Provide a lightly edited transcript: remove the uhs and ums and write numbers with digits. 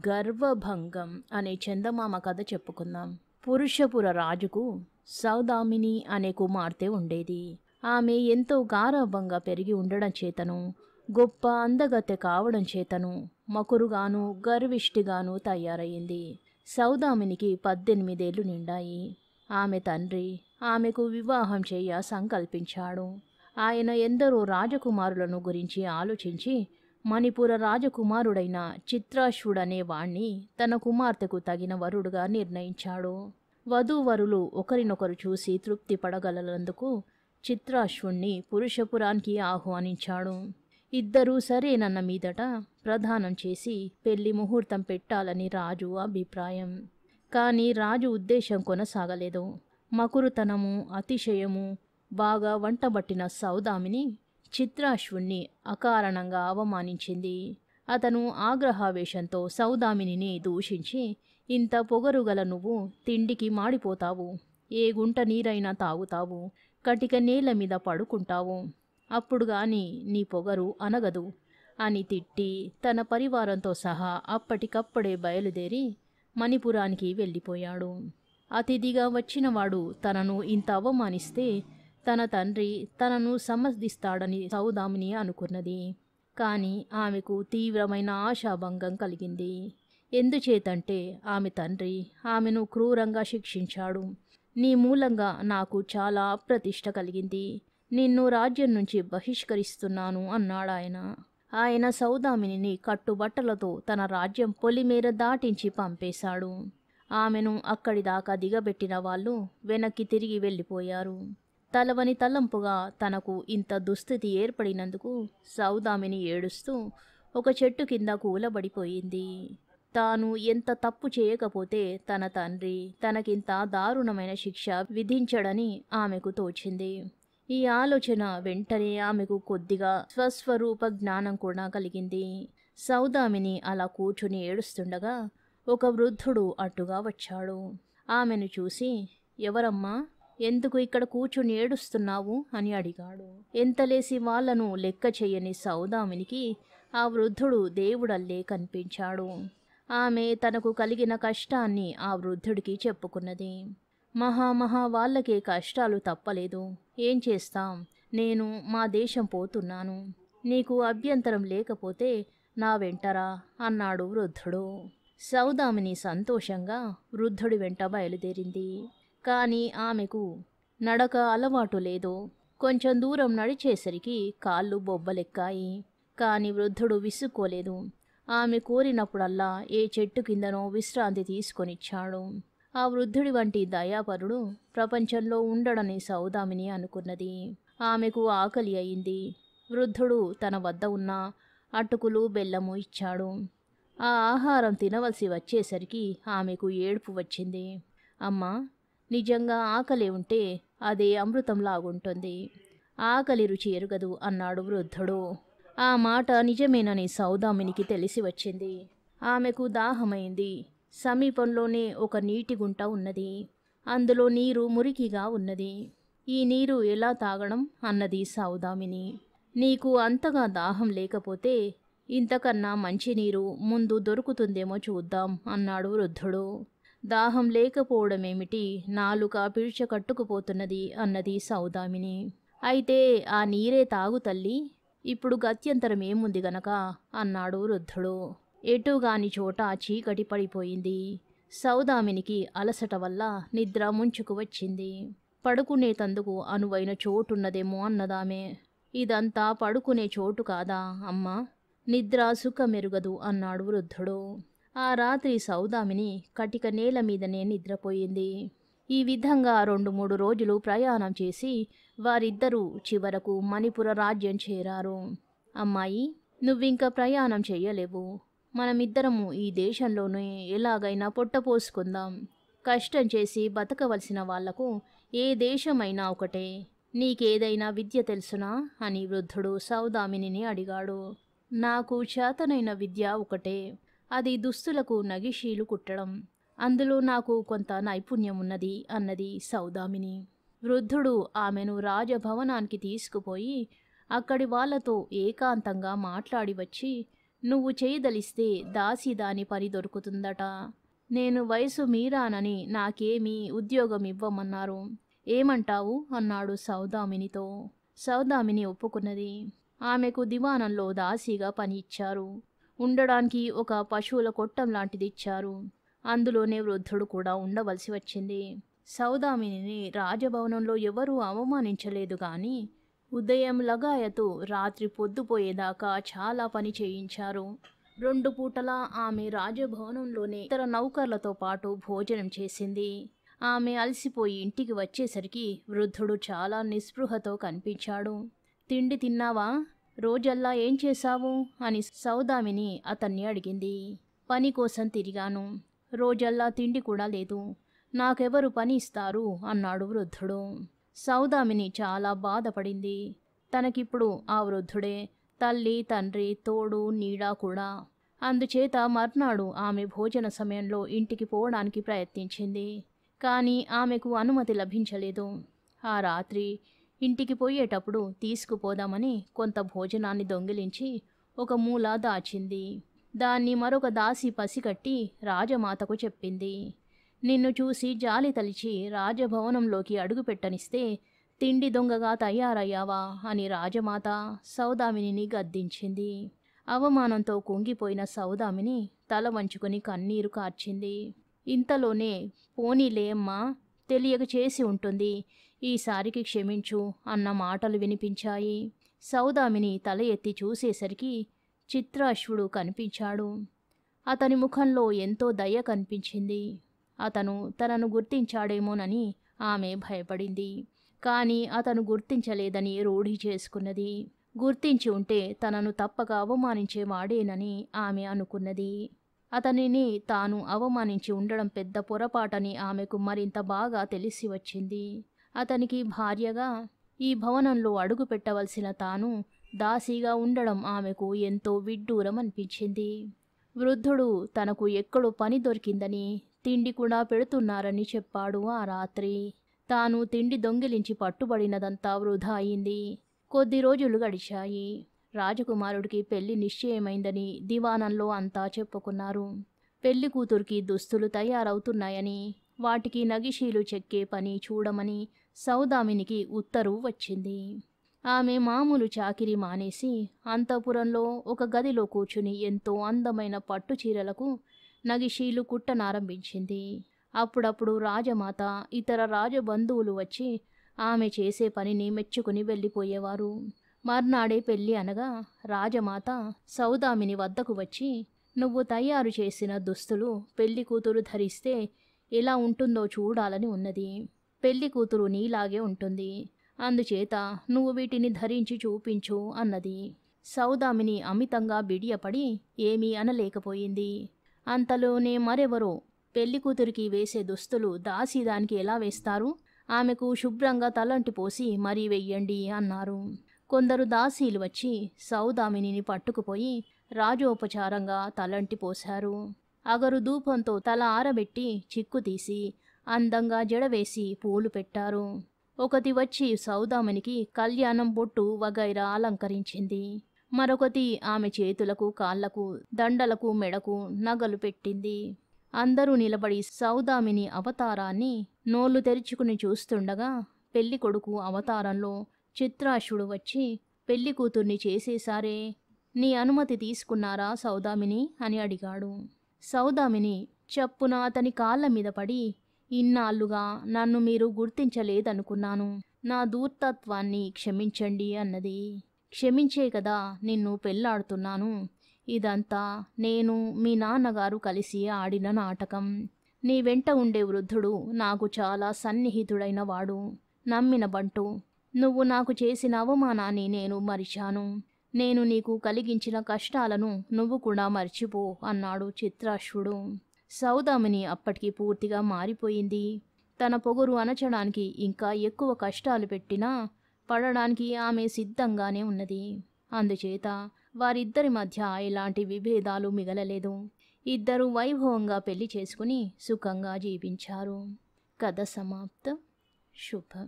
గర్వభంగం అనే చందమామ కథ చెప్పుకుందాం. పురుషపుర రాజుకు సౌదామిని అనే కుమార్తె ఉండేది. ఆమె ఎంతో గారాబంగా పెరిగి ఉండడం చేతను, గొప్ప అందగత్తె కావడం చేతను మకురుగాను గర్విష్టిగాను తయారయ్యింది. సౌదామినికి 18 ఏళ్లు నిండాయి. ఆమె తండ్రి ఆమెకు వివాహం చేయ సంకల్పించాడు. ఆయన ఎందరో రాజకుమారులను గురించి ఆలోచించి మణిపుర రాజకుమారుడైన చిత్రాశ్వుడనే వాణ్ణి తన కుమార్తెకు తగిన వరుడుగా నిర్ణయించాడు. వధూవరులు ఒకరినొకరు చూసి తృప్తి పడగలనందుకు చిత్రాశ్వుణ్ణి పురుషపురానికి ఆహ్వానించాడు. ఇద్దరూ సరేనన్న మీదట ప్రదానం చేసి పెళ్లి ముహూర్తం పెట్టాలని రాజు అభిప్రాయం. కానీ రాజు ఉద్దేశం కొనసాగలేదు. మకురుతనము, అతిశయము బాగా వంటబట్టిన సౌదామిని చిత్రాశ్వుణ్ణి అకారణంగా అవమానించింది. అతను ఆగ్రహావేశంతో సౌదామినిని దూషించి, ఇంత పొగరుగల నువ్వు తిండికి మాడిపోతావు, ఏ గుంట నీరైనా తాగుతావు, కటిక నేల మీద పడుకుంటావు, అప్పుడు గాని నీ పొగరు అనగదు అని తిట్టి తన పరివారంతో సహా అప్పటికప్పుడే బయలుదేరి మణిపురానికి వెళ్ళిపోయాడు. అతిథిగా వచ్చినవాడు తనను ఇంత అవమానిస్తే తన తండ్రి తనను సమర్థిస్తాడని సౌదామిని అనుకున్నది. కానీ ఆమెకు తీవ్రమైన ఆశాభంగం కలిగింది. ఎందుచేతంటే ఆమె తండ్రి ఆమెను క్రూరంగా శిక్షించాడు. నీ మూలంగా నాకు చాలా అప్రతిష్ట కలిగింది, నిన్ను రాజ్యం నుంచి బహిష్కరిస్తున్నాను అన్నాడాయన. ఆయన సౌదామినిని కట్టుబట్టలతో తన రాజ్యం పొలిమేర దాటించి పంపేశాడు. ఆమెను అక్కడి దాకా దిగబెట్టిన వాళ్ళు వెనక్కి తిరిగి వెళ్ళిపోయారు. తలవని తలంపుగా తనకు ఇంత దుస్థితి ఏర్పడినందుకు సౌదామిని ఏడుస్తూ ఒక చెట్టు కింద కూలబడిపోయింది. తాను ఎంత తప్పు చేయకపోతే తన తండ్రి తనకింత దారుణమైన శిక్ష విధించడని ఆమెకు తోచింది. ఈ ఆలోచన వెంటనే ఆమెకు కొద్దిగా స్వస్వరూప జ్ఞానం కూడా కలిగింది. సౌదామిని అలా కూర్చుని ఏడుస్తుండగా ఒక వృద్ధుడు అట్టుగా వచ్చాడు. ఆమెను చూసి, ఎవరమ్మా, ఎందుకు ఇక్కడ కూర్చుని ఏడుస్తున్నావు అని అడిగాడు. ఎంతలేసి వాళ్లను లెక్క చెయ్యని సౌదామినికి ఆ వృద్ధుడు దేవుడల్లే కనిపించాడు. ఆమె తనకు కలిగిన కష్టాన్ని ఆ వృద్ధుడికి చెప్పుకున్నది. మహా వాళ్ళకే కష్టాలు తప్పలేదు, ఏం చేస్తాం, నేను మా దేశం పోతున్నాను, నీకు అభ్యంతరం లేకపోతే నా వెంటరా అన్నాడు వృద్ధుడు. సౌదామిని సంతోషంగా వృద్ధుడి వెంట బయలుదేరింది. కానీ ఆమెకు నడక అలవాటు లేదు. కొంచెం దూరం నడిచేసరికి కాళ్ళు బొబ్బలెక్కాయి. కానీ వృద్ధుడు విసుక్కోలేదు. ఆమె కోరినప్పుడల్లా ఏ చెట్టు కిందనో విశ్రాంతి తీసుకొనిచ్చాడు. ఆ వృద్ధుడి వంటి దయాపరుడు ప్రపంచంలో ఉండడని సౌదామిని అనుకున్నది. ఆమెకు ఆకలి అయింది. వృద్ధుడు తన వద్ద ఉన్న అటుకులు బెల్లము ఇచ్చాడు. ఆ ఆహారం తినవలసి వచ్చేసరికి ఆమెకు ఏడుపు వచ్చింది. అమ్మా, నిజంగా ఆకలి ఉంటే అదే అమృతంలాగుంటుంది, ఆకలి రుచి ఎరుగదు అన్నాడు వృద్ధుడు. ఆ మాట నిజమేనని సౌదామినికి తెలిసి వచ్చింది. ఆమెకు దాహమైంది. సమీపంలోనే ఒక నీటి గుంట ఉన్నది. అందులో నీరు మురికిగా ఉన్నది. ఈ నీరు ఎలా తాగడం అన్నది సౌదామిని. నీకు అంతగా దాహం లేకపోతే ఇంతకన్నా మంచినీరు ముందు దొరుకుతుందేమో చూద్దాం అన్నాడు వృద్ధుడు. దాహం లేకపోవడమేమిటి, నాలుక పిడిచకట్టుకుపోతున్నది అన్నది సౌదామిని. అయితే ఆ నీరే తాగు తల్లి, ఇప్పుడు గత్యంతరం ఏముంది గనక అన్నాడు వృద్ధుడు. ఎటుగాని చోట చీకటి పడిపోయింది. సౌదామినికి అలసట వల్ల నిద్ర ముంచుకు వచ్చింది. పడుకునేతందుకు అనువైన చోటున్నదేమో అన్నదామె. ఇదంతా పడుకునే చోటు కాదా అమ్మా, నిద్ర సుఖమెరుగదు అన్నాడు వృద్ధుడు. ఆ రాత్రి సౌదామిని కటిక నేల మీదనే నిద్రపోయింది. ఈ విధంగా 2-3 రోజులు ప్రయాణం చేసి వారిద్దరూ చివరకు మణిపుర రాజ్యం చేరారు. అమ్మాయి, నువ్వింక ప్రయాణం చెయ్యలేవు. మనమిద్దరము ఈ దేశంలోనే ఎలాగైనా పొట్టపోసుకుందాం. కష్టం చేసి బతకవలసిన వాళ్లకు ఏ దేశమైనా ఒకటే. నీకేదైనా విద్య తెలుసునా అని వృద్ధుడు సౌదామినిని అడిగాడు. నాకు చేతనైన విద్య ఒకటే, అది దుస్తులకు నగిషీలు కుట్టడం. అందులో నాకు కొంత నైపుణ్యం ఉన్నది అన్నది సౌదామిని. వృద్ధుడు ఆమెను రాజభవనానికి తీసుకుపోయి అక్కడి వాళ్లతో ఏకాంతంగా మాట్లాడి వచ్చి, నువ్వు చేయదలిస్తే దాసి దాని పని దొరుకుతుందట. నేను వయసు మీరానని నాకేమీ ఉద్యోగం ఇవ్వమన్నారు. ఏమంటావు అన్నాడు సౌదామినితో. సౌదామిని ఒప్పుకున్నది. ఆమెకు దివాణంలో దాసీగా పని ఇచ్చారు. ఉండడానికి ఒక పశువుల కొట్టం లాంటిది ఇచ్చారు. అందులోనే వృద్ధుడు కూడా ఉండవలసి వచ్చింది. సౌదామినిని రాజభవనంలో ఎవరూ అవమానించలేదు గాని ఉదయం లగాయతు రాత్రి పొద్దుపోయేదాకా చాలా పని చేయించారు. 2 పూటలా ఆమె రాజభవనంలోనే ఇతర నౌకర్లతో పాటు భోజనం చేసింది. ఆమె అలసిపోయి ఇంటికి వచ్చేసరికి వృద్ధుడు చాలా నిస్పృహతో కనిపించాడు. తిండి తిన్నావా? రోజల్లా ఏం చేశావు అని సౌదామిని అతన్ని అడిగింది. పని కోసం తిరిగాను. రోజల్లా తిండి కూడా లేదు. నాకెవరు పని ఇస్తారు అన్నాడు వృద్ధుడు. సౌదామిని చాలా బాధపడింది. తనకిప్పుడు ఆ వృద్ధుడే తల్లి, తండ్రి, తోడు, నీడ కూడా. అందుచేత మర్నాడు ఆమె భోజన సమయంలో ఇంటికి పోవడానికి ప్రయత్నించింది. కానీ ఆమెకు అనుమతి లభించలేదు. ఆ రాత్రి ఇంటికి పోయేటప్పుడు తీసుకుపోదామని కొంత భోజనాన్ని దొంగిలించి ఒక మూల దాచింది. దాన్ని మరొక దాసి పసికట్టి రాజమాతకు చెప్పింది. నిన్ను చూసి జాలి తలిచి రాజభవనంలోకి అడుగుపెట్టనిస్తే తిండి దొంగగా తయారయ్యావా అని రాజమాత సౌదామినిని గద్దించింది. అవమానంతో కుంగిపోయిన సౌదామిని తల వంచుకొని కన్నీరు కార్చింది. ఇంతలోనే పోనీలే అమ్మా, తెలియక చేసి ఉంటుంది, ఈసారికి క్షమించు అన్న మాటలు వినిపించాయి. సౌదామిని తల ఎత్తి చూసేసరికి చిత్రాశ్వుడు కనిపించాడు. అతని ముఖంలో ఎంతో దయ కనిపించింది. అతను తనను గుర్తించాడేమోనని ఆమె భయపడింది. కానీ అతను గుర్తించలేదని రూఢి చేసుకున్నది. గుర్తించి ఉంటే తనను తప్పక అవమానించేవాడేనని ఆమె అనుకున్నది. అతనిని తాను అవమానించి ఉండడం పెద్ద పొరపాటని ఆమెకు మరింత బాగా తెలిసి వచ్చింది. అతనికి భార్యగా ఈ భవనంలో అడుగు పెట్టవలసిన తాను దాసీగా ఉండడం ఆమెకు ఎంతో విడ్డూరం అనిపించింది. వృద్ధుడు తనకు ఎక్కడో పని దొరికిందని, తిండి కూడా పెడుతున్నారని చెప్పాడు ఆ రాత్రి. తాను తిండి దొంగిలించి పట్టుబడినదంతా వృధా అయింది. కొద్ది రోజులు గడిచాయి. రాజకుమారుడికి పెళ్లి నిశ్చయమైందని దివాణంలో అంతా చెప్పుకున్నారు. పెళ్లి కూతురికి దుస్తులు తయారవుతున్నాయని, వాటికి నగిషీలు చెక్కే పని చూడమని సౌదామినికి ఉత్తరువు వచ్చింది. ఆమె మామూలు చాకిరీ మానేసి అంతఃపురంలో ఒక గదిలో కూర్చుని ఎంతో అందమైన పట్టు చీరలకు నగిషీలు కుట్టనారంభించింది. అప్పుడప్పుడు రాజమాత, ఇతర రాజబంధువులు వచ్చి ఆమె చేసే పనిని మెచ్చుకుని వెళ్ళిపోయేవారు. మర్నాడే పెళ్ళి అనగా రాజమాత సౌదామిని వద్దకు వచ్చి, నువ్వు తయారు చేసిన దుస్తులు పెళ్లి కూతురు ధరిస్తే ఎలా ఉంటుందో చూడాలని ఉన్నది. పెళ్లి కూతురు నీలాగే ఉంటుంది. అందుచేత నువ్వు వీటిని ధరించి చూపించు అన్నది. సౌదామిని అమితంగా బిడియపడి ఏమీ అనలేకపోయింది. అంతలోనే మరెవరో, పెళ్లి కూతురికి వేసే దుస్తులు దాసీదానికి ఎలా వేస్తారు? ఆమెకు శుభ్రంగా తలంటి పోసి మరీ వెయ్యండి అన్నారు. కొందరు దాసీలు వచ్చి సౌదామినిని పట్టుకుపోయి రాజోపచారంగా తలంటి పోశారు. అగరు ధూపంతో తల ఆరబెట్టి చిక్కు తీసి అందంగా జడవేసి పూలు పెట్టారు. ఒకటి వచ్చి సౌదామినికి కళ్యాణం బొట్టు వగైరా అలంకరించింది. మరొకటి ఆమె చేతులకు, కాళ్లకు, దండలకు, మెడకు నగలు పెట్టింది. అందరూ నిలబడి సౌదామిని అవతారాన్ని నోళ్లు తెరుచుకుని చూస్తుండగా పెళ్లి కొడుకు అవతారంలో చిత్రాశ్వుడు వచ్చి, పెళ్లి కూతుర్ని చేసేశారే, నీ అనుమతి తీసుకున్నారా సౌదామిని అని అడిగాడు. సౌదామిని చప్పున అతని కాళ్ళ మీద పడి, ఇన్నాళ్లుగా నన్ను మీరు గుర్తించలేదనుకున్నాను. నా దూర్తత్వాన్ని క్షమించండి అన్నది. క్షమించే కదా నిన్ను పెళ్లాడుతున్నాను. ఇదంతా నేను మీ నాన్నగారు కలిసి ఆడిన నాటకం. నీ వెంట ఉండే వృద్ధుడు నాకు చాలా సన్నిహితుడైన వాడు, నమ్మిన బంటు. నువ్వు నాకు చేసిన అవమానాన్ని నేను మరిచాను. నేను నీకు కలిగించిన కష్టాలను నువ్వు కూడా మర్చిపో అన్నాడు చిత్రాశ్వుడు. సౌదామిని అప్పటికి పూర్తిగా మారిపోయింది. తన పొగరు అణచడానికి ఇంకా ఎక్కువ కష్టాలు పెట్టినా పడడానికి ఆమె సిద్ధంగానే ఉన్నది. అందుచేత వారిద్దరి మధ్య ఎలాంటి విభేదాలు మిగలలేదు. ఇద్దరూ వైభవంగా పెళ్లి చేసుకుని సుఖంగా జీవించారు. కథ సమాప్తం. శుభం.